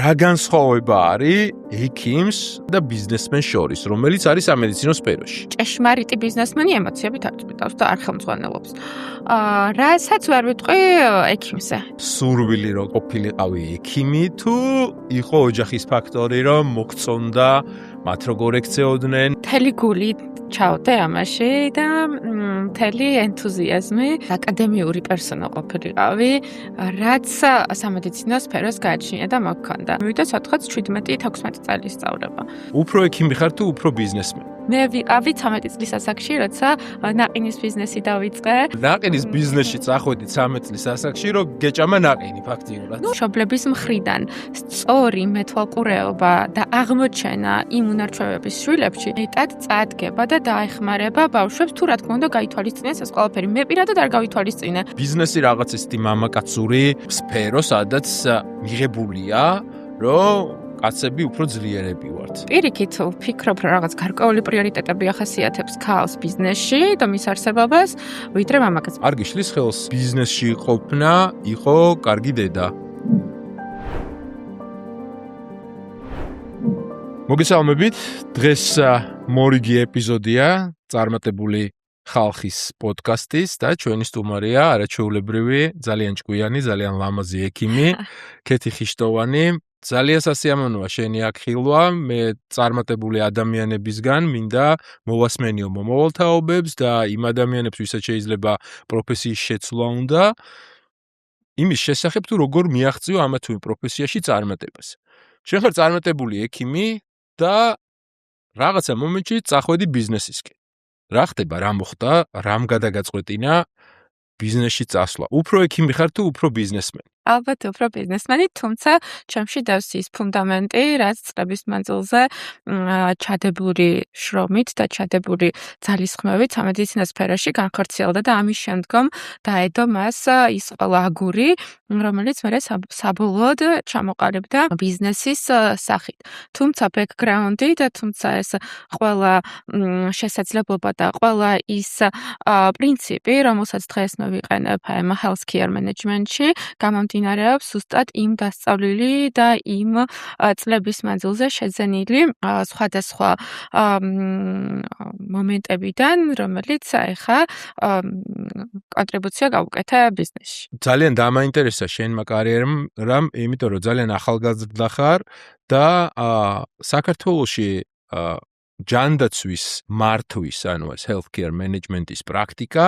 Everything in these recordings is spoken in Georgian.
რა განსხვავება არის ექიმს და ბიზნესმენს შორის, რომელიც არის სამედიცინო სფეროში? ჭეშმარიტი ბიზნესმენი ემოციებით არ წვიტავს და არ ხელმძღვანელობს. რასაც ვერ ვიტყვი ექიმზე. სურვილი რომ ყოფილიყავი ექიმი თუ იყო ოჯახის ფაქტორი რომ მოგწონდა მათ როგორ ექცეოდნენ? მთელი გული ჩავდე ამაში და მთელი ენთუზიაზმი აკადემიური პერსონა ყოფილიყავი, რაც სამედიცინო სფეროს გააჩნია და მოგქონდა. მივიდა სათხაც 17-16 წელი სწავლება. უფრო ექიმი ხარ თუ უფრო ბიზნესმენი? მე ვიყავი 13 წლის ასაკში, როცა ნაყინის ბიზნესი დავიწყე. ნაყინის ბიზნესში წახვედი 13 წლის ასაკში, რომ გეჭამა ნაყინი ფაქტიურად. მშობლების მხრიდან სწორი მეთვალყურეობა და აღმოჩენა იმ უნარჩვევების შვილებში მეტად წადგება და დაეხმარება ბავშვებს თუ რა თქმა უნდა გაითვალისწინეს ეს ყველაფერი. მე პირადად არ გავითვალისწინე. ბიზნესი რაღაც ისეთი მამაკაცური სფერო, სადაც მიღებულია, რომ კაცები უფრო ძლიერები ვართ. პირიქით ვფიქრობ, რომ რაღაც გარკვეული პრიორიტეტები ახასიათებს ქალს ბიზნესში და მის არსებობას, ვიდრე მამაკაცს. არ გიშლის ხელს ბიზნესში ყოფნა, იყო კარგი დედა. მოგესალმებით, დღეს მორიგი ეპიზოდია წარმატებული ხალხის პოდკასტის და ჩვენი სტუმარია არაჩვეულებრივი, ძალიან ჭკვიანი, ძალიან ლამაზი ექიმი, ქეთი ხიშტოვანი. ძალიან სასიამოვნოა შენი აქ ხილვა, მე წარმატებული ადამიანებისგან მინდა მოვასმენიო მომავალთაობებს და იმ ადამიანებს, ვისაც შეიძლება პროფესიის შეცვლა უნდა, იმის შესახებ თუ როგორ მიაღწიო ამა თუ იმ პროფესიაში წარმატებას. შენ ხარ წარმატებული ექიმი და რაღაცა მომენტში წახვედი ბიზნესისკენ. რა ხდება, რა მოხდა, რამ გადაგაწყვეტინა ბიზნესში წასვლა? უფრო ექიმი ხარ თუ უფრო ბიზნესმენი? ალბათ უფრო ბიზნესმენი, თუმცა ჩემში დევს ის ფუნდამენტი, რაც წლების მანძილზე ჩადებული შრომით და ჩადებული ძალისხმევით სამედიცინო სფეროში განხორციელდა და ამის შემდგომ დაედო მას ის ყველა აგური, რომელიც მე საბოლოოდ ჩამოყალიბდა ბიზნესის სახით. თუმცა ბექგრაუნდი და თუმცა ეს ყველა შესაძლებლობა და ყველა ის პრინციპი, რომელსაც დღეს მე ვიყენებ healthcare management-ში, გამომდინარეობს ზუსტად იმ დასწავლილი და იმ წლების მანძილზე შეძენილი სხვადასხვა მომენტებიდან, რომელიც ახლა კონტრიბუცია გავუკეთე ბიზნესში. ძალიან დამაინტერესა შენმა კარიერამ, იმიტომ რომ ძალიან ახალგაზრდა ხარ და საქართველოში ჯანდაცვის მართვის, ანუ ეს healthcare management-ის პრაქტიკა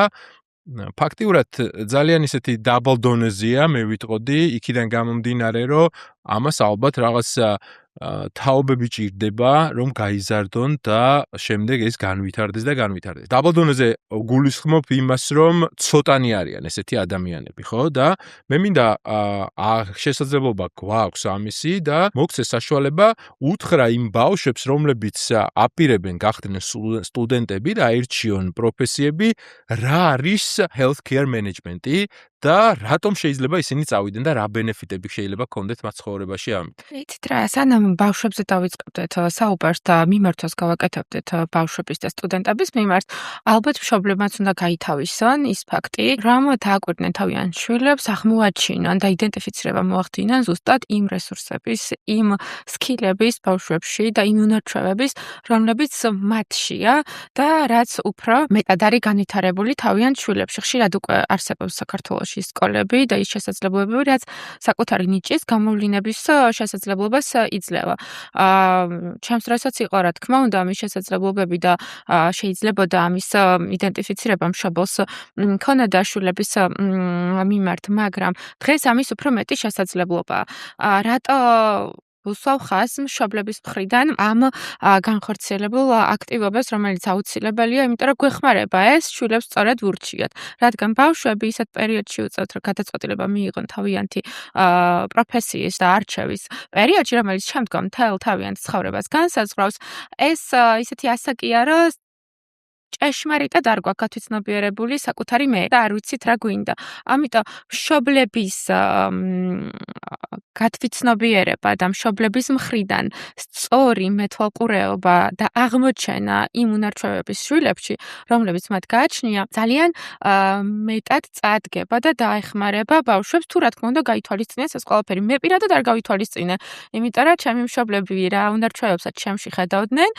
ფაქტიურად ძალიან ისეთი დაბალ დონეზეა, მე ვიტყოდი, იქიდან გამომდინარე, რომ ამას ალბათ რაღაც თაობები ჭირდება, რომ გაიზარდონ და შემდეგ ეს განვითარდეს და განვითარდეს. დაბალ დონეზე გულისხმობ იმას, რომ ცოტანი არიან ესეთი ადამიანები, ხო? და მე მინდა შესაძლებლობა გვაქვს ამისი და მოგცე საშუალება უთხრა იმ ბავშვებს, რომლებიც აპირებენ გახდნენ სტუდენტები და აირჩიონ პროფესიები, რა არის healthcare management-ი და რატომ შეიძლება ისინი წავიდნენ და რა ბენეფიტები შეიძლება ჰქონდეთ მათ ცხოვრებაში ამით. იცით რა, სანამ ბავშვებზე დავიწყებდეთ საუბარს და მიმართვას გავაკეთებდეთ ბავშვების და სტუდენტების მიმართ, ალბათ მშობლებმაც უნდა გაითავისონ ის ფაქტი, რომ დააკვირდნენ თავიანთ შვილებს, აღმოაჩინონ და იდენტიფიცირება მოახდინონ ზუსტად იმ რესურსების, იმ სკილების ბავშვებში და იმ უნარჩვევების, რომლებიც მათშია და რაც უფრო მეტად არის განვითარებული თავიანთ შვილებში. ხშირად უკვე არსებობს საქართველოში სკოლები და ის შესაძლებლობები, რაც საკუთარი ნიჭის გამოვლინების შესაძლებლობას იძლევა. ჩემს დროსაც იყო, რა თქმა უნდა, ამის შესაძლებლობები და შეიძლებოდა ამის იდენტიფიცირება მშობელს ქონოდა შვილების მიმართ, მაგრამ დღეს ამის უფრო მეტი შესაძლებლობაა. რატო უსვავ ხაზს მშობლების მხრიდან ამ განხორციელებულ აქტივობებს, რომელიც აუცილებელია, იმიტომ რომ გვეხმარება ეს შვილებს სწორად ვურჩიოთ. რადგან ბავშვები ისეთ პერიოდში უწევთ, რომ გადაწყვეტილება მიიღონ თავიანთი პროფესიის და არჩევის პერიოდში, რომელიც შემდგომ მთელ თავიანთ ცხოვრებას განსაზღვრავს, ეს ისეთი ასაკია, რომ ჭეშმარიტად არ გვაქვს გათვითცნობიერებული საკუთარი მე და არ ვიცით რა გვინდა. ამიტომ მშობლების გათვითცნობიერება და მშობლების მხრიდან სწორი მეთვალყურეობა და აღმოჩენა იმ უნარჩვევების შვილებში, რომლებიც მათ გააჩნია, ძალიან მეტად წარდგება და დაეხმარება ბავშვებს თუ რა თქმა უნდა გაითვალისწინეს ეს ყველაფერი. მე პირადად არ გავითვალისწინე, იმიტომ რომ ჩემი მშობლები რა უნარჩვევებსაც ჩემში ხედავდნენ,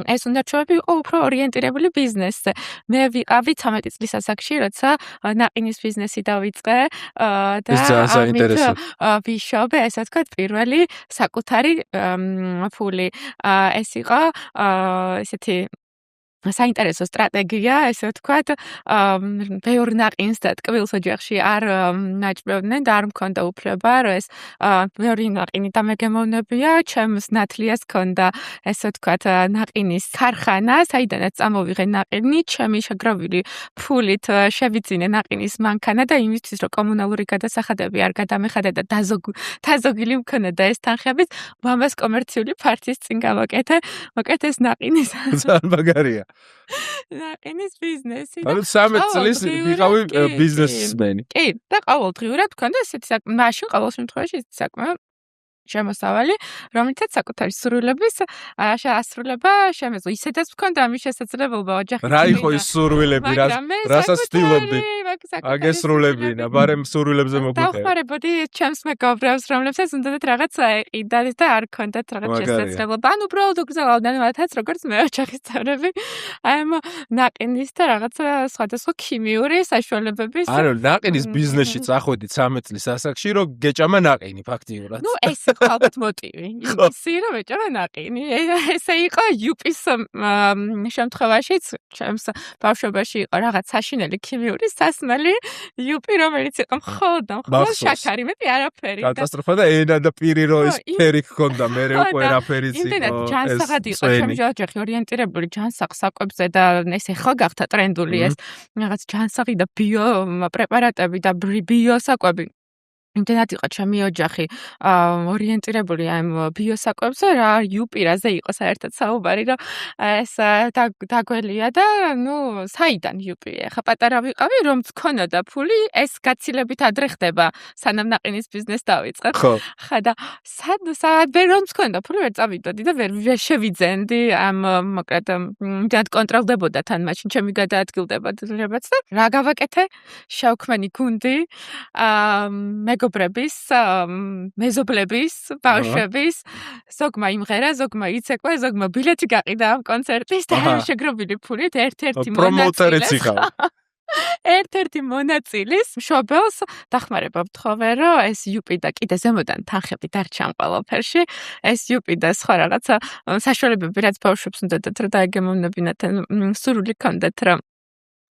ეს უნარჩვევები იყო უფრო ორიენტირებული ბიზნესზე. მე ვიყავი 13 წლის ასაკში, როცა ნაყინის ბიზნესი დავიწყე და ეს ძალიან საინტერესო. ვიშობე, ესე ვთქვათ, პირველი საკუთარი ფული. ეს იყო ესეთი საინტერესო სტრატეგია, ესე ვთქვათ, ბევრ ნაყინს და ტკბილს ოჯახში არ ნაჭმევდნენ და არ მქონდა უფლება, რომ ეს ბევრი ნაყინი დამეგემოვნებია, ჩემს ნათლიას ქონდა, ესე ვთქვათ, ნაყინის ქარხანა, საიდანაც წამოვიღე ნაყინი, ჩემი შეგროვილი ფულით შევიძინე ნაყინის მანქანა და იმისთვის, რომ კომუნალური გადასახადები არ გადამეხადე და დაზოგილი მქონოდა ეს თანხებით, მამას კომერციული ფართის წინ გავაკეთე, მოკეთ ეს ნაყინის ძალიან მაგარია. ნაყინის ბიზნესი. ანუ 13 წლის ვიყავი ბიზნესმენი. კი, და ყოველდღიურად მქონდა ესეთი მაშინ ყოველ შემთხვევაში ესეთი საკმაოდ შემოსავალი, რომელიცაც საკუთარი სურვილების ასრულება შემეძლო. ისედაც მქონდა ამის შესაძლებლობა ოჯახის. რა იყო ის სურვილები, რასაც ვთილობდი? აგესრულებინა, ბარემ სურვილებზე მოგვიყვება. დავხმარებოდი ჩემს მეგობრებს, რომლებსაც უნდათ რაღაც აეყიდათ და არ ქონდათ რაღაც შესაძლებლობა. ან უბრალოდ უგზავნდნენ მათაც, როგორც მე ოჯახის წევრები, აი ამ ნაყინის და რაღაცა სხვადასხვა ქიმიური საშუალებების. ანუ ნაყინის ბიზნესში წახვედი 13 წლის ასაკში, რომ გეჭამა ნაყინი ფაქტიურად. ნუ ეს ალბათ მოტივი. ისი რომ ეჭამა ნაყინი. ესე იყო იუპის შემთხვევაშიც, ჩემს ბავშვობაში იყო რაღაც საშინელი ქიმიური სასმელი იუპი, რომელიც იყო მხოლოდ შაქარი, მეტი არაფერი. კატასტროფა და ენა და პირი რო ის ფერი ჰქონდა, მე უკვე რაფერიც იყო. იმდენად ჯანსაღად იყო ჩემი ოჯახი ორიენტირებული ჯანსაღ საკვებზე და ეს ახლა გახდა ტრენდული ეს რაღაც ჯანსაღი და ბიო პრეპარატები და ბიო საკვები. იმდენად იყო ჩემი ოჯახი ორიენტირებული ამ ბიოსაკვებზე რა იუპირაზე იყო საერთოდ საუბარი რომ ეს დაგველია და ნუ საიდან იუპი ახლა პატარა ვიყავი რომ მქონოდა ფული ეს გაცილებით ადრე ხდება სანამ ნაყინის ბიზნეს დავიწყებ ხა და სად ვერ რომ მქონდა ფული ვერ წავიდოდი და ვერ შევიძენდი ამ მოკლედ იმდენად კონტროლდებოდა თან მაშინ ჩემი გადაადგილდებოდებაც და რა გავაკეთე შევქმენი გუნდი მეგობრების, მეზობლების, ბავშვების, ზოგმა იმღერა, ზოგმა იცეკვე, ზოგმა ბილეთი გაყიდა ამ კონცერტის და შეგროვილი ფულით ერთ-ერთი პრომოუტერიც იყავ. ერთ-ერთი მონაწილის მშობელს დახმარება ვთხოვე, რომ ეს იუპი და კიდე ზემოდან თანხები დარჩა ამ ყველაფერში, ეს იუპი და სხვა რაღაცა საშუალებები რაც ბავშვებს უნდათ რომ დაეგემოვნებინათ, სურვილი ჰქონდათ რომ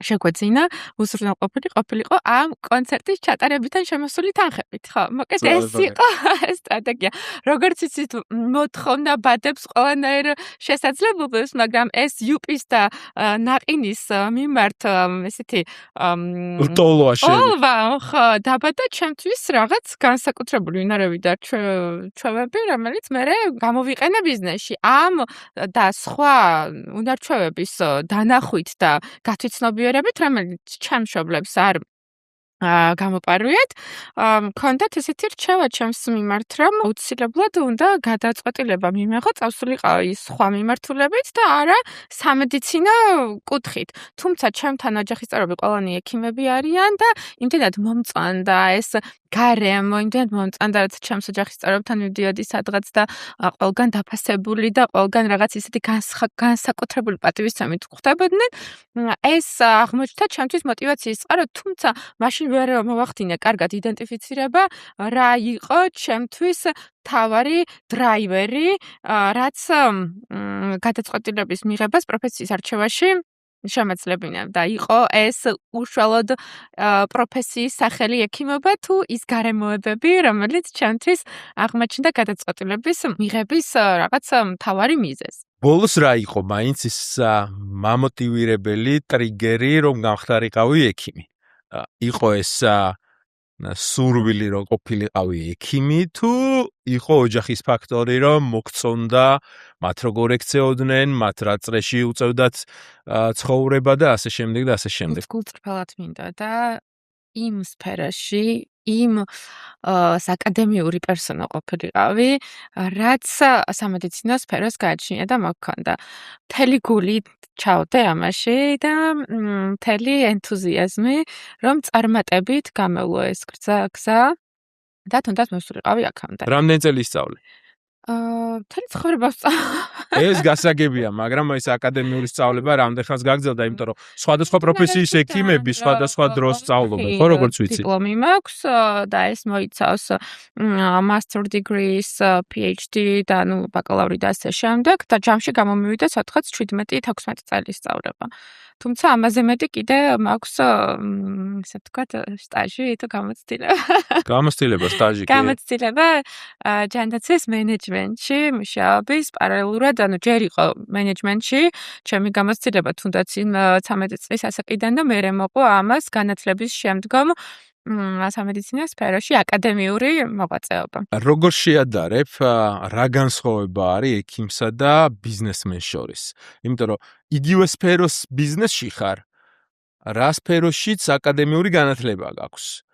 შეგვეძინა უზრუნველყოფილი ყოფილიყო ამ კონცერტის ჩატარებიდან შემოსული თანხებით, ხო? მოკლედ ეს იყო სტრატეგია. როგორც იცით, მოთხოვნა ბადებს ყველანაირ შესაძლებლობებს, მაგრამ ეს იუპის და ნაყინის მიმართ ესეთი ლტოლვაში. ხო, დაბადა ჩემთვის რაღაც განსაკუთრებული უნარები და ჩვევები, რომელიც მე გამოვიყენე ბიზნესში. ამ და სხვა უნარჩვევების დანახვით და გათვითცნობიერებით რომელიც ჩემ მშობლებს არ გამოპარვიეთ, მქონდათ ესეთი რჩევა ჩემს მიმართ, რომ აუცილებლად უნდა გადაწყვეტილება მიმეღო წავსულიყო ის სხვა მიმართულებით და არა სამედიცინო კუთხით. თუმცა ჩემთან ოჯახის წევრები ყველანი ექიმები არიან და იმდენად მომწონდა ეს გარემო, იმდენად მომწონდა რაც ჩემს ოჯახის წევრებთან მივდიოდი სადღაც და ყველგან დაფასებული და ყველგან რაღაც ისეთი განსაკუთრებული პატივისცემით ხვდებოდნენ. ეს აღმოჩნდა ჩემთვის მოტივაციის წყარო, თუმცა მაშინ ვერ მოვახდინე კარგად იდენტიფიცირება რა იყო ჩემთვის თავარი დრაივერი, რაც გადაწყვეტილების მიღებას პროფესიის არჩევაში შემეძლებინებდა. იყო ეს უშუალოდ პროფესიის სახელი ექიმობა თუ ის გარემოებები, რომელიც ჩემთვის აღმოჩნდა გადაწყვეტილების მიღების რაღაც თავარი მიზეზი. ბოლოს რა იყო მაინც ის მამოტივირებელი ტრიგერი, რომ გამხდარიყავი ექიმი? იყო ეს სურვილი რომ ყოფილიყავი ექიმი თუ იყო ოჯახის ფაქტორი რომ მოგწონდა მათ როგორ ექცეოდნენ, მათ რა წრეში უწევდათ ცხოვრება და ასე შემდეგ და ასე შემდეგ. გულწრფელად მინდა და იმ სფეროში იმ აკადემიური პერსონა ყოფილიყავი, რაც სამედიცინო სფეროს გააჩნია და მოგქონდა. მთელი გული ჩავდე ამაში და მთელი ენთუზიაზმი, რომ წარმატებით გამევლო ეს გზა და თუნდაც მოსულიყავი აქამდე. რამდენი წელი ისწავლე? მთელი ცხოვრება ეს გასაგებია, მაგრამ ეს აკადემიური სწავლება რამდენ ხანს გაგრძელდა, იმიტომ რომ სხვადასხვა პროფესიის ექიმები სხვადასხვა დროს სწავლობენ, ხო, როგორც ვიცი. დიპლომი მაქვს და ეს მოიცავს master degrees, PhD და ბაკალავრი და ასე შემდეგ და ჯამში გამომივიდა სათხაც 17-16 წელი სწავლება. თუმცა ამაზე მეტი კიდე მაქვს ისე ვთქვათ სტაჟი თუ გამოცდილება. გამოცდილება, სტაჟი კი. გამოცდილება ჯანდაცვის მენეჯმენტში მუშაობის პარალელურად, ჯერ იყო მენეჯმენტში, ჩემი გამოცდილება თუნდაც იმ 13 წლის ასაკიდან და მერე მოყვა ამას განათლების შემდგომ სამედიცინო სფეროში აკადემიური მოღვაწეობა. როგორ შეადარებ რა განსხვავება არის ექიმსა და ბიზნესმენს შორის? იმიტომ რომ იგივე სფეროს ბიზნესში ხარ, რა სფეროშიც აკადემიური განათლება გაქვს.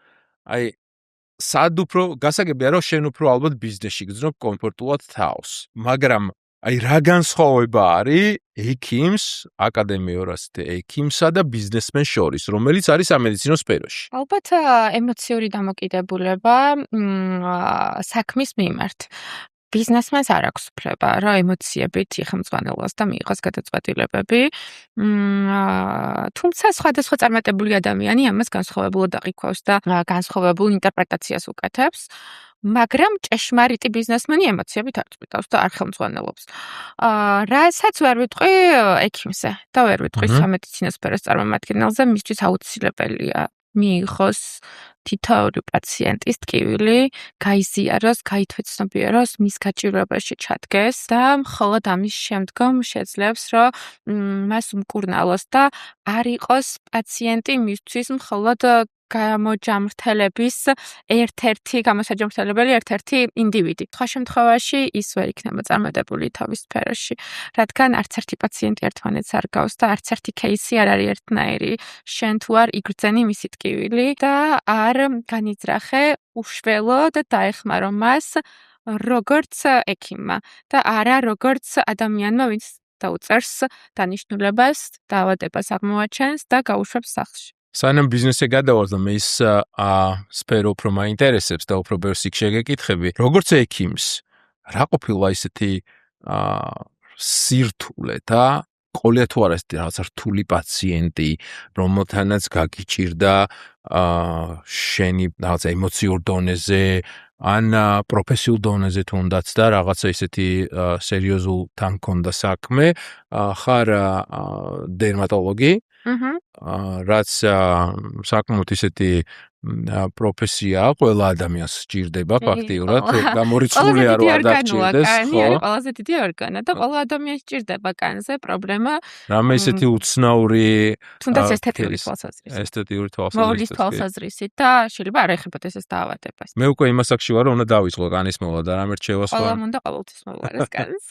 აი სად უფრო გასაგებია რომ შენ უფრო ალბათ ბიზნესში გძნობ კომფორტულად თავს, მაგრამ აი რა განსხვავება არის ექიმს, აკადემიურ ასეთ ექიმსა და ბიზნესმენს შორის, რომელიც არის სამედიცინო სფეროში? ალბათ ემოციური დამოკიდებულება საქმის მიმართ. ბიზნესმენს არ აქვს უფლება რა ემოციებით იხმწვანელოს და მიიღოს გადაწყვეტილებები. თუმცა სხვადასხვა წარმატებული ადამიანი ამას განსხვავებულად აღიქვავს და განსხვავებულ ინტერპრეტაციას უკეთებს. მაგრამ ჭეშმარიტი ბიზნესმენი ემოციებით არ წვიტავს და არ ხელმძღვანელობს. რასაც ვერ ვიტყვი ექიმზე და ვერ ვიტყვი სამედიცინო სფეროს წარმომადგენელზე, მისთვის აუცილებელია მიიღოს თითოეული პაციენტის ტკივილი, გაიზიაროს, გაითვეცნობიეროს, მის გაჭირვებაში ჩადგეს და მხოლოდ ამის შემდგომ შეძლებს, რომ მას უმკურნალოს და არ იყოს პაციენტი მისთვის მხოლოდ გამოსაჯამრთელებელი ერთ-ერთი ინდივიდი. სხვა შემთხვევაში ის ვერ იქნება წარმატებული თავის სფეროში, რადგან არც ერთი პაციენტი ერთმანეთს არ გავს და არც ერთი кейსი არ არის ერთნაირი. შენ თუ არ იგრძენი მისი ტკივილი და არ განიძრახე უშველო და დაეხმარო მას როგორც ექიმმა და არა როგორც ადამიანმა, ვინც დაუწერს დანიშნულებას, დაავადებას აღმოაჩენს და გაუშვებს სახლში. სანამ ბიზნესზე გადავარ და მე ის სფერო უფრო მაინტერესებს და უფრო ბევრს იქ შეგეკითხები, როგორც ექიმს, რა ყოფილა ისეთი სირთულე და ყოლია თუ არა ესეთი რაღაც რთული პაციენტი, რომელთანაც გაგიჭირდა შენი რაღაც ემოციურ დონეზე, ან პროფესიულ დონეზე თუნდაც და რაღაცა ისეთი სერიოზულ თან ქონდა საქმე, ხარ დერმატოლოგი, რაც საკმაოდ ისეთი პროფესია ყველა ადამიანს სჭირდება ფაქტიურად, გამორიცხული არ ვარ და სჭირდეს, ხო? ყველაზე დიდი ორგანო და ყველა ადამიანს სჭირდება კანზე პრობლემა. რამე ისეთი უცნაური თუნდაც ესთეტიური თვალსაზრისით. ესთეტიური მოვლის თვალსაზრისით და შეიძლება არ ეხებოდეს ეს დაავადებას. მე უკვე იმას აქში ვარ, რომ უნდა დავიწყო კანის მოვა და რამე რჩევას ხო? ყველამ უნდა ყოველთვის მოვარეს კანს.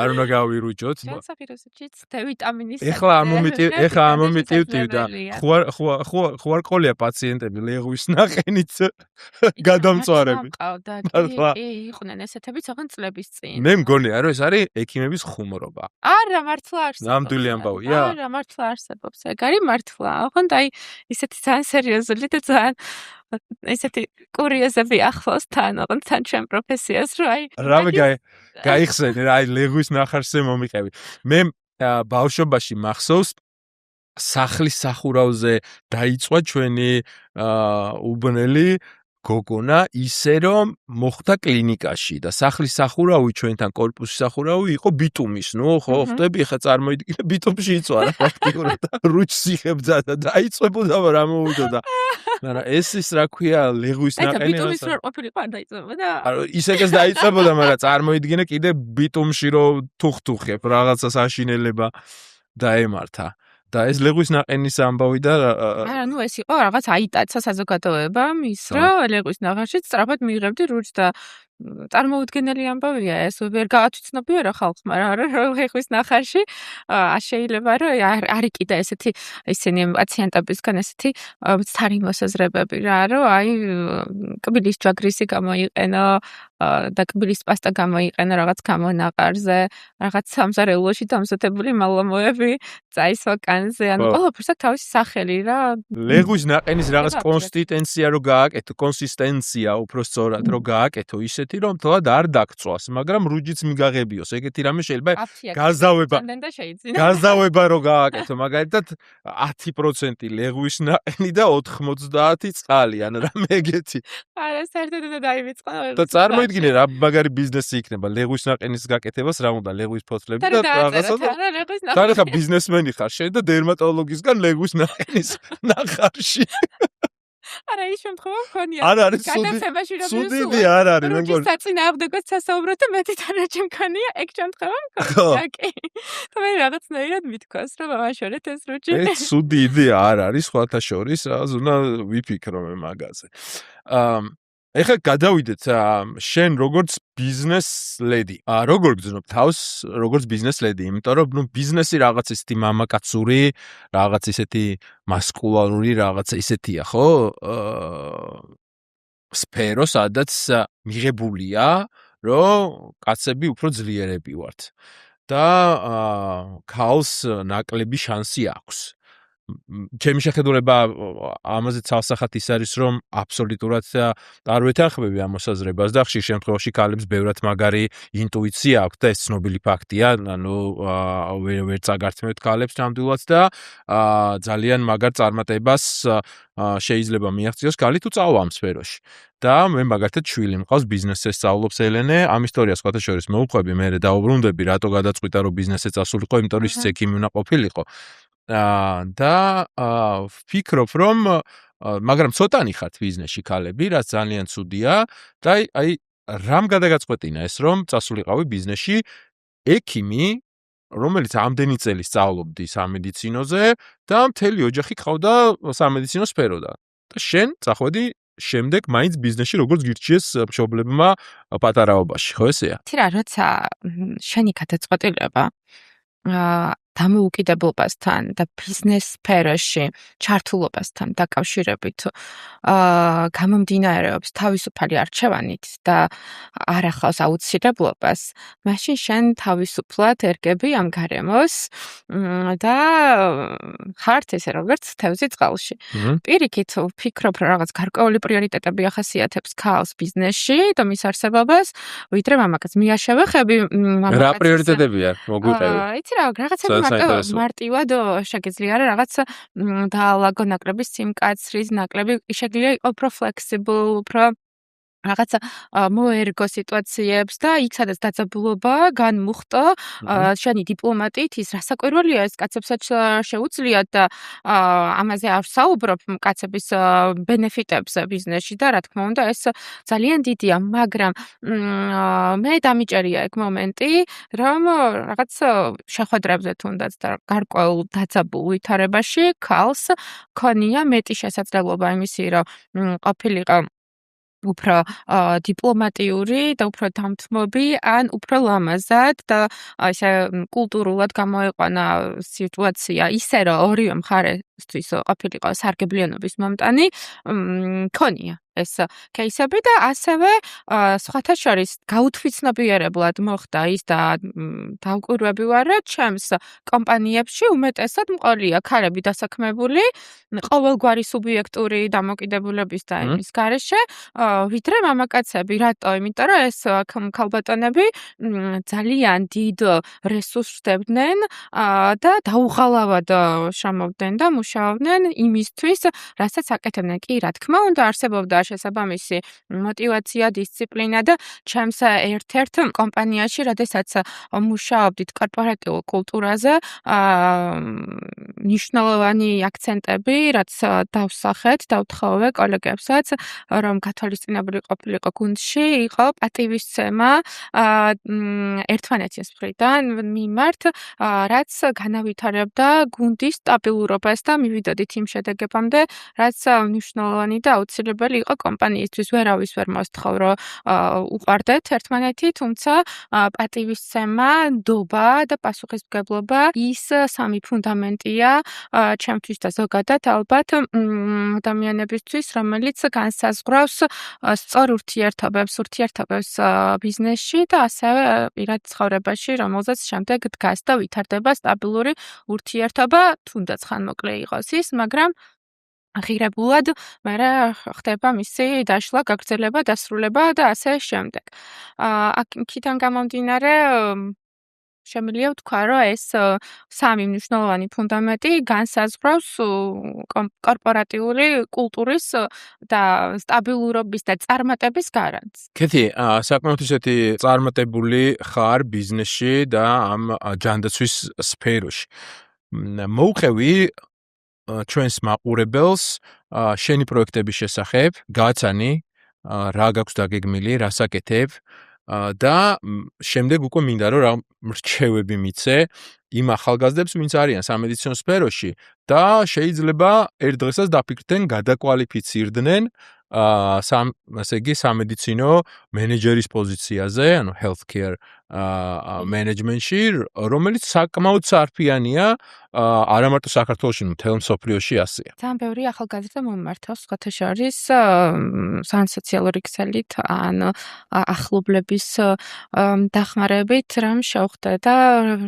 არ უნდა გავირუჯოთ. განსახილვესაც D ვიტამინის. ეხლა არ მომიტივდი და ხო არ ყოლია პაციენტები ლეღვის ნაყენით გადამწვარები. იყვნენ ესეთები ცოტა წლების წინ. მე მგონია რომ ეს არის ექიმების ხუმრობა. არა, მართლა არსებობს. ნამდვილი ამბავია? არა, მართლა არსებობს. ეგ არის მართლა. ოღონდ აი ისეთი ძალიან სერიოზული და ძალიან ესეთი კურიოზები ახლოს თან, ოღონდ თან ჩემ პროფესიას რო აი. რამე გაიხსენე რა, აი ლეღვის ნახარზე მომიყევი. მე ბავშვობაში მახსოვს სახლის სახურავზე დაიწვა ჩვენი უბნელი გოგონა ისე რომ მოხდა კლინიკაში და სახლის სახურავი ჩვენთან კორპუსის სახურავი იყო ბიტუმის, ხო, ხვდები ხა წარმოიდგინე ბიტუმში იწვა რა ფაქტიურად რუჩს იხებდა და დაიწვებოდა რა მოვიდოდა. მაგრამ ეს ის რა ქვია ლეღვის ნაყენი. ბიტუმის რო ყოფილიყო არ დაიწვებოდა? ისეგეს დაიწვებოდა, მაგრამ წარმოიდგინე კიდე ბიტუმში რო თუხთუხებ რაღაცა საშინელება დაემართა. და ეს ლეღვის ნაყენის ამბავი და არა, ნუ ეს იყო რაღაც აიტაცა საზოგადოება მის, რომ ლეღვის ნაღარშიც სწრაფად მიიღებდი რუჯს და წარმოუდგენელი ამბავია ეს, ვერ გაათვიცნობია რა ხალხმა რა ლეღვის ნახარში. შეიძლება რომ არ იყიდა ესეთი ისინი პაციენტებისგან ესეთი მცდარი მოსაზრებები რა, რომ აი კბილის ჯაგრისი გამოიყენო და კბილის პასტა გამოიყენო რაღაც გამონაყარზე, რაღაც სამზარეულოში დამზადებული მალამოები წაისვა კანზე, ანუ ყველაფერს აქვს თავისი სახელი რა. ლეღვის ნაყენის რაღაც კონსისტენცია რო გააკეთო, კონსისტენცია უფრო სწორად რო გააკეთო ისეთი რომ თლად არ დაგწვას, მაგრამ რუჯიც მიგაღებიოს. ეგეთი რამე შეიძლება გაზავება რო გააკეთო, მაგალითად 10% ლეღვის ნაყენი და 90 წყალი, ან რამე ეგეთი. არა, საერთოდ უნდა დაივიწყო. და წარმოიდგინე რა მაგარი ბიზნესი იქნება ლეღვის ნაყენის გაკეთებას, რა უნდა ლეღვის ფოთლები და რაღაცა. და ხა ბიზნესმენი ხარ შენ და დერმატოლოგისგან ლეღვის ნაყენის ნახარში. არა, ის შემთხვევა მქონია. არ არის სუდი არ არის, მეგონა. საწინააღმდეგოდ სასაუბროთ და მეტი თანაჩემ მქონია, ეგ შემთხვევა მქონია. კი. და მე რაღაცნაირად მithქვას, რომ ამაშორეთ ეს რუჯი. ეს სუდი იდეა არ არის, სხვათა შორის, რაღაც უნდა ვიფიქრო მე მაგაზე. ეხლა გადავიდეთ შენ როგორც ბიზნეს ლედი. როგორ გძნობ თავს როგორც ბიზნეს ლედი? იმიტომ რომ ნუ ბიზნესი რაღაც ისეთი მამაკაცური, რაღაც ისეთი მასკულარული, რაღაც ისეთია, ხო? სფერო, სადაც მიღებულია, რომ კაცები უფრო ძლიერები ვართ. და ქალს ნაკლები შანსი აქვს. ჩემი შეხედულება ამაზე ცალსახად ის არის, რომ აბსოლუტურად არ ვეთანხმები ამ მოსაზრებას და ხშირ შემთხვევაში ქალებს ბევრად მაგარი ინტუიცია აქვს და ეს ცნობილი ფაქტია, ანუ ვერ წაგართმევთ ქალებს ნამდვილად და ძალიან მაგარ წარმატებას შეიძლება მიაღწიოს ქალი თუ წავა ამ სფეროში. და მე მაგათაც შვილი მყავს ბიზნესზე სწავლობს ელენე, ამ ისტორიას სხვათა შორის მოვყვები, მე დაუბრუნდები, რატო გადაწყვიტა რომ ბიზნესზე წასულიყო, იმიტომ რომ ის ექიმი უნდა ყოფილიყო. და ვფიქრობ რომ მაგრამ ცოტანი ხართ ბიზნესში ქალები, რაც ძალიან ცუდია და აი რამ გადაგაწყვეტინა ეს რომ წასულიყავი ბიზნესში ექიმი, რომელიც ამდენი წელი სწავლობდი სამედიცინოზე და მთელი ოჯახი ყავდა სამედიცინო სფეროდან. და შენ წახვედი შემდეგ მაინც ბიზნესში როგორც გირჩიეს მშობლებმა პატარაობაში, ხო ესეა? თირა, როცა შენი გადაწყვეტილება დამოუკიდებლობასთან და ბიზნეს სფეროში ჩართულობასთან დაკავშირებით გამომდინარეობს თავისუფალი არჩევანით და არ ახავს აუცილებლობას, მაშინ შენ თავისუფლად ერგები ამ გარემოს და ხართ ესე როგორც თევზი წყალში. პირიქით ვფიქრობ, რომ რაღაც გარკვეული პრიორიტეტები ახასიათებს ქალს ბიზნესში და მის არსებობას, ვიდრე მამაკაცს. მიაშევეხები მამაკაცს. რა პრიორიტეტებია? მოგვიტევი. იცი რა, რაღაცები მარტივად შეგიძლია რა რაღაც დაალაგო ნაკლები სიმკაცრის ნაკლები შეგიძლია იყო უფრო flexible, უფრო რაღაცა მოერგო სიტუაციებს და იქ სადაც დაძაბულობა განმუხტო შენი დიპლომატიით ის რასაკვირველია ეს კაცებსაც შეუძლიათ და ამაზე არ ვსაუბრობ კაცების ბენეფიტებზე ბიზნესში და რა თქმა უნდა ეს ძალიან დიდია, მაგრამ მე დამიჭერია ეგ მომენტი რომ რაღაც შეხვედრებზე თუნდაც და გარკვეულ დაძაბულ ვითარებაში ქალს ქონია მეტი შესაძლებლობა იმისი რომ ყოფილიყო უფრო დიპლომატიური და უფრო დამთმობი ან უფრო ლამაზად და ესე კულტურულად გამოეყვანა სიტუაცია ისე რომ ორივე მხარესთვის ყოფილიყო სარგებლიანობის მომტანი ქონია ეს кейსები და ასევე სხვათა შორის გაუთვიცნობიერებლად მოხდა ის და დავკვირვები ვარ რომ ჩემს კომპანიებში უმეტესად მყოლია ქალები დასაქმებული ყოველგვარი სუბიექტური დამოკიდებულების და იმის გარეშე ვიდრე მამაკაცები. რატო? იმიტომ რომ ეს ქალბატონები ძალიან დიდ რესურსს დებდნენ და დაუღალავად შრომობდნენ და მუშაობდნენ იმისთვის, რასაც აკეთებდნენ. კი, რა თქმა უნდა, არსებობდა შესაბამისი мотивация, დისციპლინა და ჩემს ერთ-ერთ კომპანიაში, როდესაც მუშაობდით კორპორატიულ კულტურაზე, ნიშნულოვანი აქცენტები, რაც დავსახეთ, დავთხოვე კოლეგებსაც, რომ გათვალისწინებული ყოფილიყო გუნდში, იყო პატივისცემა ერთმანეთის მხრიდან მიმართ, რაც განავითარებდა გუნდის სტაბილურობას და მივიდოდით იმ შედეგებამდე, რაც მნიშვნელოვანი და აუცილებელი იყო კომპანიისთვის. ვერავის ვერ მოსთხოვ, რომ უყვარდეთ ერთმანეთი, თუმცა პატივისცემა, ნდობა და პასუხისმგებლობა ის სამი ფუნდამენტია ჩემთვის და ზოგადად ალბათ ადამიანებისთვის, რომელიც განსაზღვრავს სწორ ურთიერთობებს ბიზნესში და ასევე პირად ცხოვრებაში, რომელზეც შემდეგ დგას და ვითარდება სტაბილური ურთიერთობა, თუნდაც ხანმოკლე იყოს ის, მაგრამ ღირებულად მერე ხდება მისი დაშლა, გაგრძელება, დასრულება და ასე შემდეგ. აქედან გამომდინარე შემიძლია ვთქვა, რომ ეს სამი მნიშვნელოვანი ფუნდამენტი განსაზღვრავს კორპორატიული კულტურის და სტაბილურობის და წარმატების გარანტს. კეთი, საკმაოდ ისეთი წარმატებული ხარ ბიზნესში და ამ ჯანდაცვის სფეროში. მოუხევი ჩვენს მაყურებელს შენი პროექტების შესახებ, გააცანი რა გაქვს დაგეგმილი, რას აკეთებ და შემდეგ უკვე მინდა რომ რა რჩევები მიცე იმ ახალგაზრდებს, ვინც არიან სამედიცინო სფეროში და შეიძლება ერთ დღესაც დაფიქრდნენ, გადაკვალიფიცირდნენ ასე იგი სამედიცინო მენეჯერის პოზიციაზე, ანუ healthcare management-ში, რომელიც საკმაოდ სარფიანია, არა მარტო საქართველოში, მთელ მსოფლიოში ასეა. ძალიან ბევრი ახალგაზრდა მომმართავს, სხვათა შორის სოციალური ქსელით ან ახლობლების დახმარებით, რომ შევხვდე და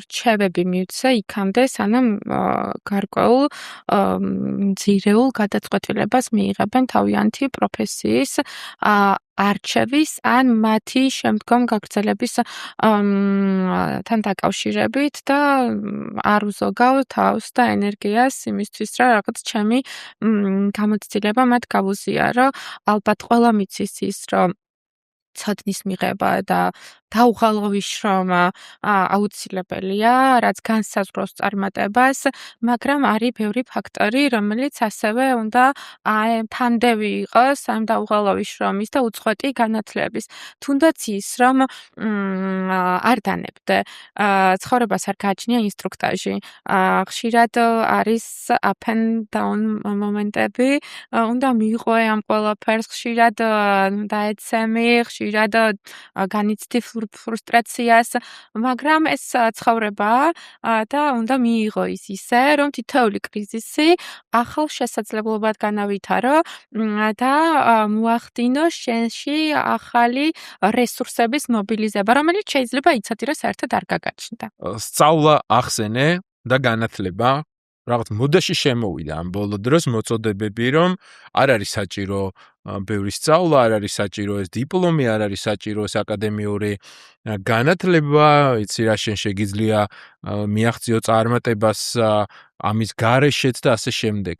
რჩევები მივცე იქამდე, სანამ გარკვეულ ძირეულ გადაწყვეტილებას მიიღებენ თავიანთი პროფესიის არჩევის ან მათი შემდგომ გაგრძელების თან დაკავშირებით და არ უზოგავ თავს და ენერგიას იმისთვის, რომ რაღაც ჩემი გამოცდილება მათ გავუზიარო. ალბათ ყველა მიცის ის, რომ ცოდნის მიღება და დაუღალავი შრომა აუცილებელია, რაც განსაზღვრავს წარმატებას, მაგრამ არის ბევრი ფაქტორი, რომელიც ასევე უნდა თანდევი იყოს ამ დაუღალავი შრომის და უწყვეტი განათლების. თუნდაც ის, რომ არ დანებდე, ცხოვრებას არ გააჩნია ინსტრუქტაჟი. ხშირად არის up and down მომენტები, უნდა მიიღო ამ ყველაფერს, ხშირად დაეცემი, ხშირად განიცდი ფრუსტრაციას, მაგრამ ეს ცხოვრებაა და უნდა მიიღო ის ისე, რომ თითოეული კრიზისი ახალ შესაძლებლობად განავითარო და მოახდინო შენში ახალი რესურსების მობილიზება, რომელიც შეიძლება იცოდი, რომ საერთოდ არ გაგაჩნდა. სწავლა ახსენე და განათლება რაღაც მოდაში შემოვიდა ამ ბოლო დროს მოწოდებები, რომ არ არის საჭირო ბევრი სწავლა, არ არის საჭირო ეს დიპლომი, არ არის საჭირო ეს აკადემიური განათლება, იცი რა შენ შეგიძლია მიაღწიო წარმატებას ამის გარეშეც და ასე შემდეგ.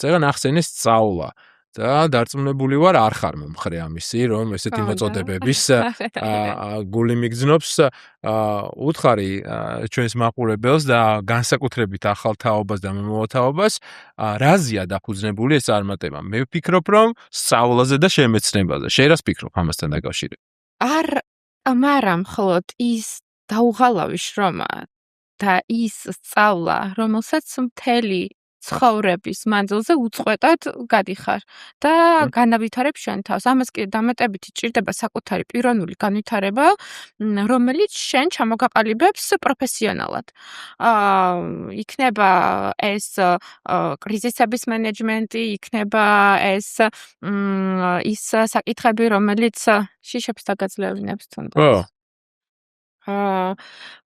წეგან ახსენე სწავლა. და დარწმუნებული ვარ, არ ხარ მომხრე ამისი, რომ ესეთი მოწოდებების გული მიგზნობს. უთხარი ჩვენს მაყურებელს და განსაკუთრებით ახალ თაობას და მომავალთაობას, რაზეა დაფუძნებული ეს წარმატება. მე ვფიქრობ, რომ სწავლაზე და შემეცნებაზე. შენ რას ფიქრობ ამასთან დაკავშირებით? მაგრამ მხოლოდ ის დაუღალავი შრომა და ის სწავლა, რომელსაც მთელი ცხოვრების მანძილზე უწყვეტად გადიხარ და განავითარებ შენ თავს. ამას კი დამატებითი ჭირდება საკუთარი პიროვნული განვითარება, რომელიც შენ ჩამოგაყალიბებს პროფესიონალად. იქნება ეს კრიზისების მენეჯმენტი, იქნება ეს ის საკითხები, რომელიც შიშებს დაგაძლევინებს თუნდაც.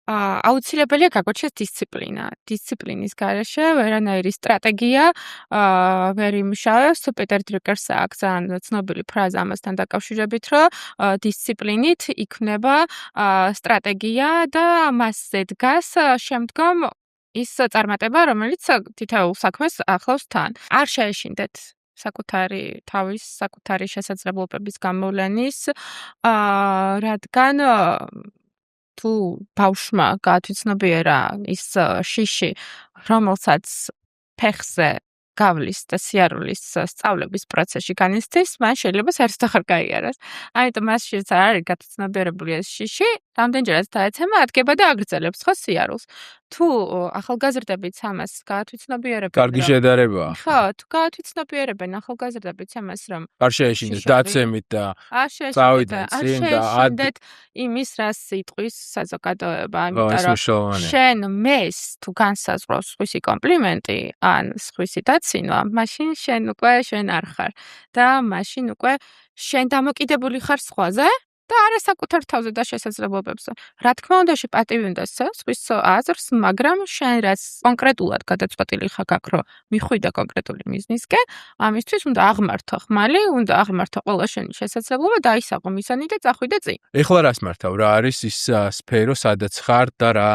აუცილებელია გაგოჩნდეს დისციპლინა. დისციპლინის გარეშე ვერანაირი სტრატეგია ვერ იმუშავებს. პეტერ დრუკერს აქვს ძალიან ცნობილი ფრაზა ამასთან დაკავშირებით, რომ დისციპლინით იქმნება სტრატეგია და მასზე დგას შემდგომ ის წარმატება, რომელიც თითოეულ საქმეს ახლავს თან. არ შეეშინდეთ საკუთარი თავის, საკუთარი შესაძლებლობების გამოვლენის, რადგან თუ ბავშვმა გაათვითცნობიერა ის შიში, რომელსაც ფეხზე გავლის და სიარულის სწავლების პროცესში განიცდის, მან შეიძლება საერთოდ აღარ გაიაროს. ამიტომ მასშიც არ არის გათვითცნობიერებული ეს შიში, რამდენჯერაც დაეცემა, ადგება და აგრძელებს ხო სიარულს. თუ ახალგაზრდებიც ამას გაათვითცნობიერებენ, კარგი შედარებაა. ხო, თუ გაათვითცნობიერებენ ახალგაზრდებიც ამას, რომ არ შეეშინდეთ დაცემით და არ წავიდნენ წინ და შეეშინდეთ იმის, რას იტყვის საზოგადოება, ეს იმიტომ რომ მნიშვნელოვანია. შენ მეს თუ განსაზღვრავს სხვისი კომპლიმენტი ან სხვისი დაცინვა, მაშინ შენ უკვე შენ არ ხარ და მაშინ უკვე შენ დამოკიდებული ხარ სხვაზე და არა საკუთარ თავზე და შესაძლებლობებზე. რა თქმა უნდა, პატივი უნდა სცევ სხვის აზრს, მაგრამ შენ რაც კონკრეტულად გადაწყვეტილი ხარ გაქრო, მიხვიდა კონკრეტული მიზნისკენ, ამისთვის უნდა აღმართო ხმალი, უნდა აღმართო ყველა შენი შესაძლებლობა, დაისაღო მიზანი და წახვიდე წინ. ეხლა რას მართავ? რა არის ის სფერო, სადაც ხარ და რა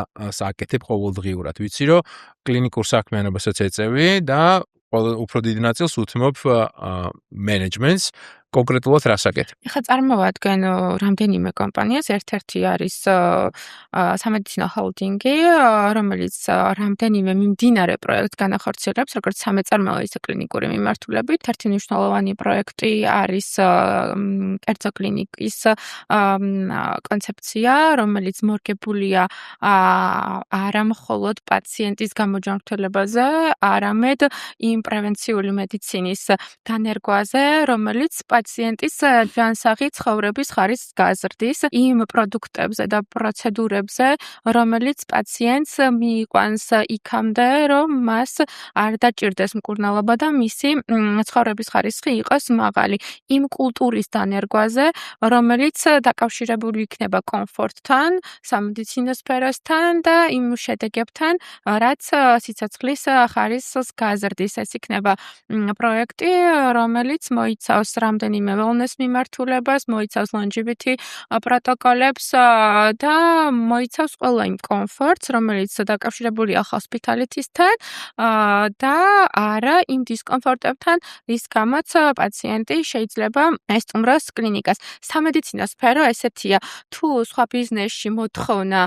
აკეთებ ყოველდღიურად? ვიცი, რომ კლინიკურ საქმიანობასაც ეწევი და უფრო დიდი ნაწილს უთმობ მენეჯმენტს. კონკრეტულად რას აკეთებ? ეხლა წარმოვადგენ რამდენიმე კომპანიას, ერთ-ერთი არის სამედიცინო ჰოლდინგი, რომელიც რამდენიმე მიმდინარე პროექტს განახორციელებს, როგორც სამეწარმოო, ისე კლინიკური მიმართულებით. ერთი მნიშვნელოვანი პროექტი არის კერძო კლინიკის კონცეფცია, რომელიც მორგებულია არა მხოლოდ პაციენტის გამოჯანმრთელებაზე, არამედ იმ პრევენციული მედიცინის დანერგვაზე, რომელიც პაციენტის ჯანსაღი ცხოვრების ხარისხს გაზრდის იმ პროდუქტებზე და პროცედურებზე, რომელიც პაციენტს მიიყვანს იქამდე, რომ მას არ დაჭირდეს მკურნალობა და მისი ცხოვრების ხარისხი იყოს მაღალი. იმ კულტურის დანერგვაზე, რომელიც დაკავშირებული იქნება კომფორტთან, სამედიცინო სფეროსთან და იმ შედეგებთან, რაც სიცოცხლის ხარისხს გაზრდის. ეს იქნება პროექტი, რომელიც მოიცავს რამდენიმე wellness მიმართულებას, მოიცავს longevity პროტოკოლებს და მოიცავს ყველა იმ კომფორტს, რომელიც დაკავშირებულია hospitality-სთან და არა იმ დისკომფორტებთან, რის გამოც პაციენტი შეიძლება ესტუმროს კლინიკას. სამედიცინო სფერო ესეთია, თუ სხვა ბიზნესში მოთხოვნა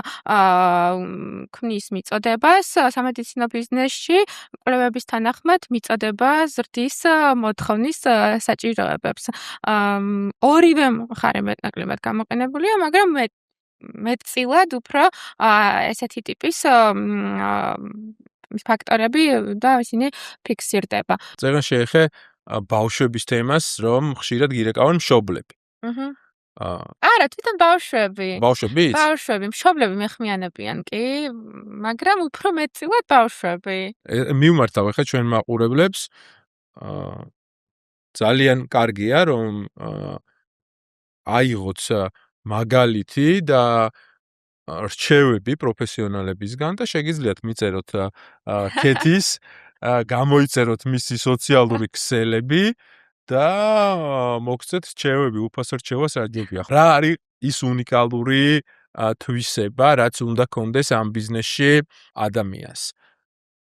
ქმნის მიწოდებას, სამედიცინო ბიზნესში კვლევების თანახმად მიწოდება ზრდის მოთხოვნის საჭიროებებს. ორივე მხარე მეტნაკლებად გამოყენებულია, მაგრამ მეტწილად უფრო ესეთი ტიპის ფაქტორები და ისინი ფიქსირდება. წეგან შეეხე ბავშვების თემას, რომ ხშირად გირეკავენ მშობლები. არა, თვითონ ბავშვები. ბავშვებიც? ბავშვები, მშობლები მეხმიანებიან კი, მაგრამ უფრო მეტწილად ბავშვები. მივმართავ ახლა ჩვენ მაყურებლებს. ძალიან კარგია, რომ აიღოთ მაგალითი და რჩევები პროფესიონალებისგან და შეგიძლიათ მიწეროთ კეთის, გამოიწეროთ მისი სოციალური ქსელები და მოგცეთ რჩევები, უფასო რჩევას აგებია. რა არის ის უნიკალური თვისება, რაც უნდა კონდეს ამ ბიზნესში ადამიანს?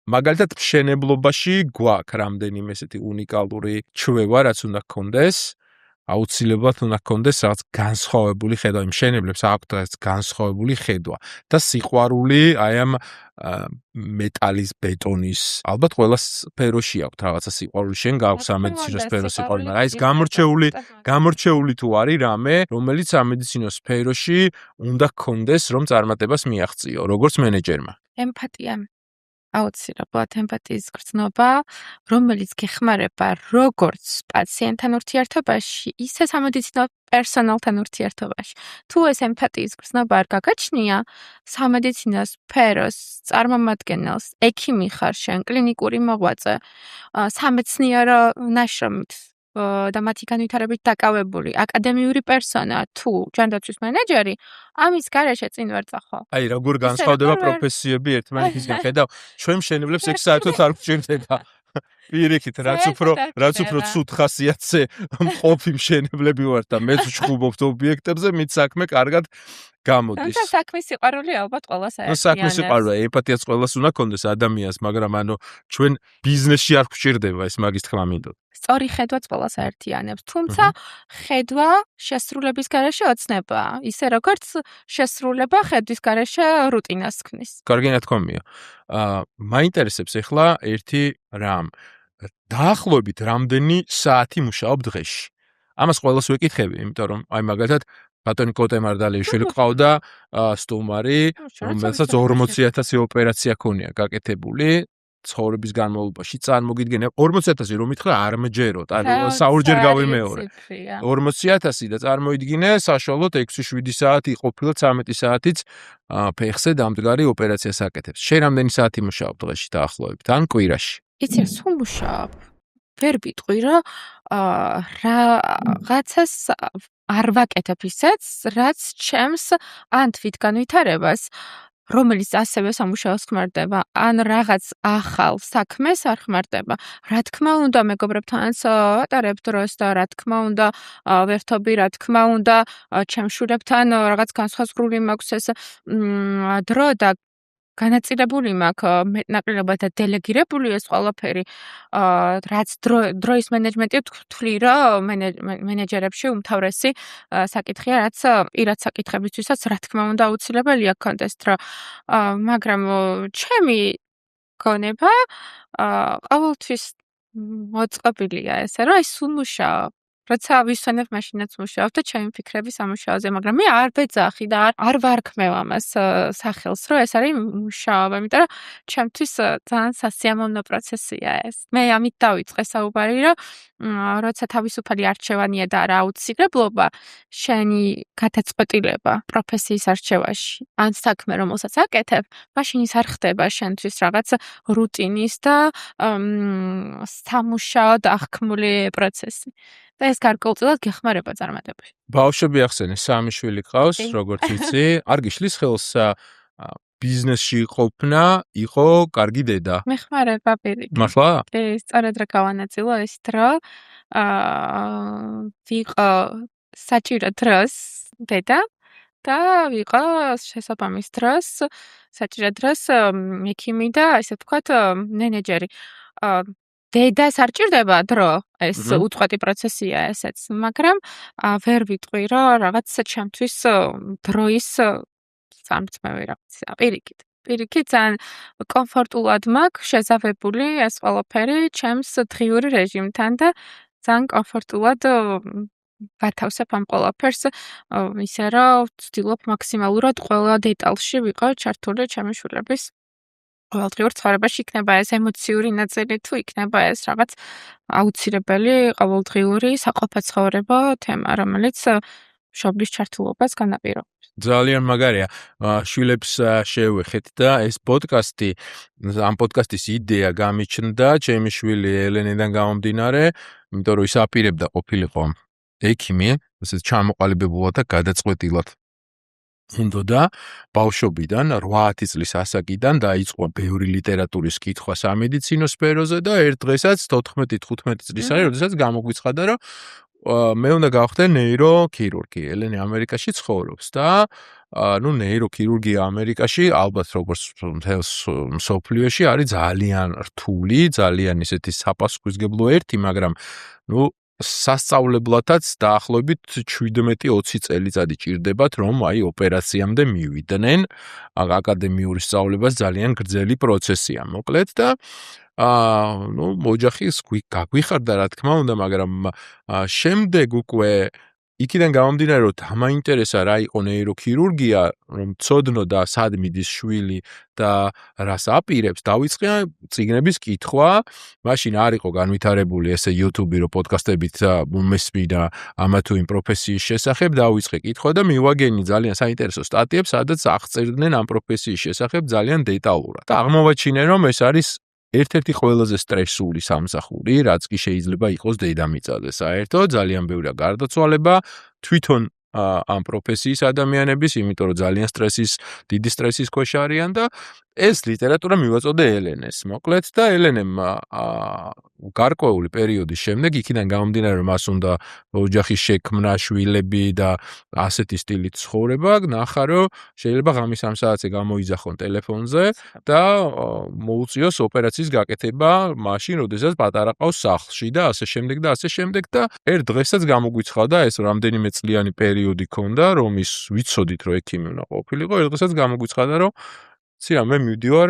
მაგალითად, მშენებლობაში გვაქვს რამდენიმე ესეთი უნიკალური ჩვევა, რაც უნდა კონდეს. აუცილებლად უნდა კონდეს რაღაც განსხვავებული ხედვა. იმ მშენებლებს აქვთ რაღაც განსხვავებული ხედვა და სიყვარული აი ამ მეტალის, ბეტონის, ალბათ ყველა სფეროში აქვთ რაღაცა სიყვარული. შენ გაქვს სამედიცინო სფეროს სიყვარული, მაგრამ ის გამორჩეული თუ არის რამე, რომელიც სამედიცინო სფეროში უნდა კონდეს, რომ წარმატებას მიაღწიო, როგორც მენეჯერმა. ემპათია. აუცილებლად ემპათიის გრძნობა, რომელიც გეხმარება როგორც პაციენტთან ურთიერთობაში, ისე სამედიცინო პერსონალთან ურთიერთობაში. თუ ეს ემპათიის გრძნობა არ გაგაჩნია, სამედიცინო სფეროს წარმომადგენელს, ექიმი ხარ შენ, კლინიკური მოღვაწე, სამეცნიერო ნაშრომით და მათი განვითარებით დაკავებული აკადემიური პერსონა, თუ ჯანდაცვის მენეჯერი, ამის გარეშე წინ ვერ წახო. აი, როგორ განსხვავდება პროფესიები ერთმანეთისგან? ხედავ, ჩვენ მშენებლებს 6 საათოდ არ გვჭირდება. პირიქით, რაც უფრო ცუდ ხასიათზე მყოფი მშენებლები ვართ და მეც ვშხუბობთ ობიექტებზე, მით საქმე კარგად გამოდის. და საქმის სიყვარული ალბათ ყველას აერთიანებს. საქმის სიყვარული, ემპათიაც ყველას უნდა ქონდეს ადამიანს, მაგრამ ჩვენ ბიზნესში არ გვჭირდება ეს მაგის თქმა მინდოდა. სწორი ხედვაც ყველას აერთიანებს, თუმცა ხედვა შესრულების გარეშე ოცნებაა, ისე როგორც შესრულება ხედვის გარეშე რუტინას ქმნის. კარგი ნათქვამია. მაინტერესებს ახლა ერთი რამ. დაახლოებით რამდენი საათი მუშაობ დღეში? ამას ყველას ვეკითხები, იმიტომ რომ აი მაგალითად ბატონი კოტე მარდალიშვილი ყავდა სტუმარი, რომელსაც 40,000 ოპერაცია ქონია გაკეთებული ცხოვრების განმავლობაში. წარმოგიდგენია 40,000 რომ ითხრა არ მეჯეროთ, ანუ საურჯერ გავიმეორე. 40,000 და წარმოიდგინე საშუალოდ 6-7 საათი ყოფილა 13 საათიც ფეხზე დამდგარი ოპერაციას აკეთებს. შენ რამდენი საათი მუშაობ დღეში დაახლოებით ან კვირაში? იცი სულ მუშაობ. ვერ ვიტყვი რომ რაღაცას არ ვაკეთებ ისეც, რაც ჩემს ან თვითგანვითარებას, რომელიც ასევე სამუშაოს ხმარდება, ან რაღაც ახალ საქმეს არ ხმარდება. რა თქმა უნდა, მეგობრებთანაც ვატარებ დროს და რა თქმა უნდა, ვერთობი, რა თქმა უნდა, ჩემს შვილებთან რაღაც განსხვავებული მაქვს ეს დრო და განაწილებული მაქვს მეტნაკლებად და დელეგირებული ეს ყველაფერი, რაც დროის მენეჯმენტი ვთვლი, რომ მენეჯერებში უმთავრესი საკითხია, რაც პირად საკითხებისთვისაც რა თქმა უნდა აუცილებელია გქონდეს დრო, მაგრამ ჩემი გონება ყოველთვის მოწყობილია ესე, რომ აი სულ მუშაობ. როცა ვისვენებ მაშინაც მუშაობ და ჩემი ფიქრები სამუშაოზე, მაგრამ მე არ ვეძახი და არ ვარქმევ ამას სახელს, რომ ეს არის მუშაობა, იმიტომ რომ ჩემთვის ძალიან სასიამოვნო პროცესია ეს. მე ამით დავიწყე საუბარი, რომ როცა თავისუფალი არჩევანია და არა აუცილებლობა, შენი გადაწყვეტილება პროფესიის არჩევაში, ან საქმე რომელსაც აკეთებ, მაშინ ის არ ხდება შენთვის რაღაც რუტინის და სამუშაოდ აღქმული პროცესი. და ეს გარკვეულწილად გეხმარება წარმატებაში. ბავშვები ახსენე, 3 შვილი ყავს, როგორც ვიცი, არ გიშლის ხელს ბიზნესში ყოფნა, იყო კარგი დედა. მეხმარება პირიქით. მართლა? კი, სწორედ რა გავანაწილო ეს დრო. ვიყო საჭირო დროს დედა და ვიყო შესაბამის დროს, საჭირო დროს ექიმი და ესე ვთქვათ, მენეჯერი. დედას არ ჭირდება დრო, ეს უწყვეტი პროცესია ესეც, მაგრამ ვერ ვიტყვი, რომ რაღაც ჩემთვის დროის სამწმევი რაღაცა. პირიქით, ძალიან კომფორტულად მაქვს შეზავებული ეს ყველაფერი ჩემს დღიური რეჟიმთან და ძალიან კომფორტულად ვათავსებ ამ ყველაფერს, ისე რომ ვცდილობ მაქსიმალურად ყველა დეტალში ვიყო ჩართული ჩემი შვილების ყოველდღიურ ცხოვრებაში, იქნება ეს ემოციური ნაწილი თუ იქნება ეს რაღაც აუცილებელი ყოველდღიური საყოფაცხოვრებო თემა, რომელიც მშობლის ჩართულობას განაპირობებს. ძალიან მაგარია. შვილებს შევეხეთ და ეს პოდკასტი, ამ პოდკასტის იდეა გამიჩნდა ჩემი შვილი ელენიდან გამომდინარე, იმიტომ რომ ის აპირებდა ყოფილიყო ექიმი, ესე ჩამოყალიბებულად და გადაწყვეტილად. უნდა ბავშვობიდან 8 წლის ასაკიდან დაიწყო ბევრი ლიტერატურის კითხვა სამედიცინო სფეროზე და ერთ დღესაც 14-15 წლის არის, როდესაც გამოგვიცხადა, რომ მე უნდა გავხდე ნეიროქირურგი. ელენე ამერიკაში ცხოვრობს და ნეიროქირურგია ამერიკაში, ალბათ როგორც მთელს მსოფლიოში არის ძალიან რთული, ძალიან ისეთი საპასუხისმგებლო ერთი, მაგრამ სასწავლებლათაც დაახლოებით 17-20 წელიწადი ჭირდებათ, რომ აი ოპერაციამდე მივიდნენ. აკადემიური სწავლებას ძალიან გრძელი პროცესია, მოკლედ და ოჯახის გაგვიხარდა რა თქმა უნდა, მაგრამ შემდეგ უკვე იქიდან გამომდინარე, რომ დამაინტერესა რა იყო ნეიროქირურგია, რომ ცოდნო და სად მიდის შვილი და რას აპირებს, დავიწყე წიგნების კითხვა. მაშინ არ იყო განვითარებული ესე YouTube-ი, რომ პოდკასტებით მესმიდა ამა თუ იმ პროფესიის შესახებ, დავიწყე კითხვა და მივაგენი ძალიან საინტერესო სტატიებს, სადაც აღწერდნენ ამ პროფესიის შესახებ ძალიან დეტალურად. და აღმოვაჩინე, რომ ეს არის ერთ-ერთი ყველაზე სტრესული სამსახური, რაც კი შეიძლება იყოს დედამიწაზე. საერთოდ ძალიან ბევრია გარდაცვალება თვითონ ამ პროფესიის ადამიანების, იმიტომ რომ ძალიან დიდი სტრესის ქვეშ არიან და ეს ლიტერატურა მივაწოდე ელენეს. მოკლედ და ელენემ გარკვეული პერიოდის შემდეგ იქიდან გამომდინარე რომ მას უნდა ოჯახის შექმნა, შვილები და ასეთი სტილით ცხოვრება, ნახა რომ შეიძლება ღამის 3 საათზე გამოიძახონ ტელეფონზე და მოუწიოს ოპერაციის გაკეთება მაშინ, როდესაც პატარა ყავს სახლში და ასე შემდეგ და ასე შემდეგ და ერთ დღესაც გამოგვიცხადა ეს რამდენიმე წლიანი პერიოდი ქონდა, რომ ის ვიცოდით რომ ექიმი უნდა ყოფილიყო, ერთ დღესაც გამოგვიცხადა რომ ცირა მე მივდივარ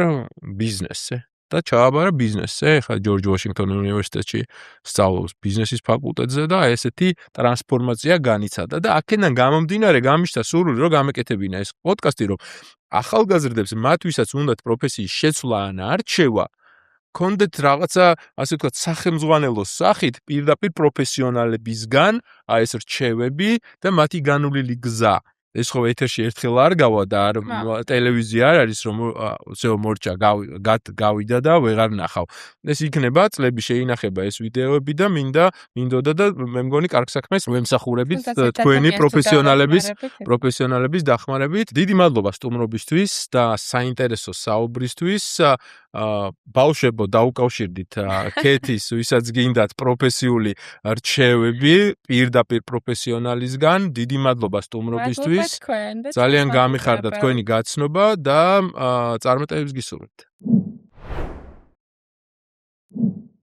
ბიზნესზე და ჩააბარა ბიზნესზე, ხა ჯორჯ ვაშინგტონ უნივერსიტეტში სწავლობს ბიზნესის ფაკულტეტზე და ესეთი ტრანსფორმაცია განიცადა და აქედან გამომდინარე გამიშთა სურვილი რომ გამეკეთებინა ეს პოდკასტი, რომ ახალგაზრდებს მათ ვისაც უნდათ პროფესიის შეცვლა ან არჩევა კონდეთ რაღაცა, ასე ვთქვათ, სახელმძღვანელოს სახით პირდაპირ პროფესიონალებისგან აი ეს რჩევები და მათი განვლილი გზა. ეს ხო ეთერში ერთხელ არ გავა და არ ტელევიზია არ არის რომ ზეო მორჭა გავიდა და ვეღარ ნახავ. ეს იქნება წლები შეინახება ეს ვიდეოები და მინდოდა და მე მგონი კარგ საქმეს ვემსახურებით თქვენი პროფესიონალების დახმარებით. დიდი მადლობა სტუმრობისთვის და საინტერესო საუბრისთვის. ბავშვებო დაუკავშირდით კეთის, ვისაც გინდათ პროფესიული რჩევები პირდაპირ პროფესიონალისგან. დიდი მადლობა სტუმრობისთვის. ძალიან გამიხარდა თქვენი გაცნობა და წარმატებებს გისურვებთ.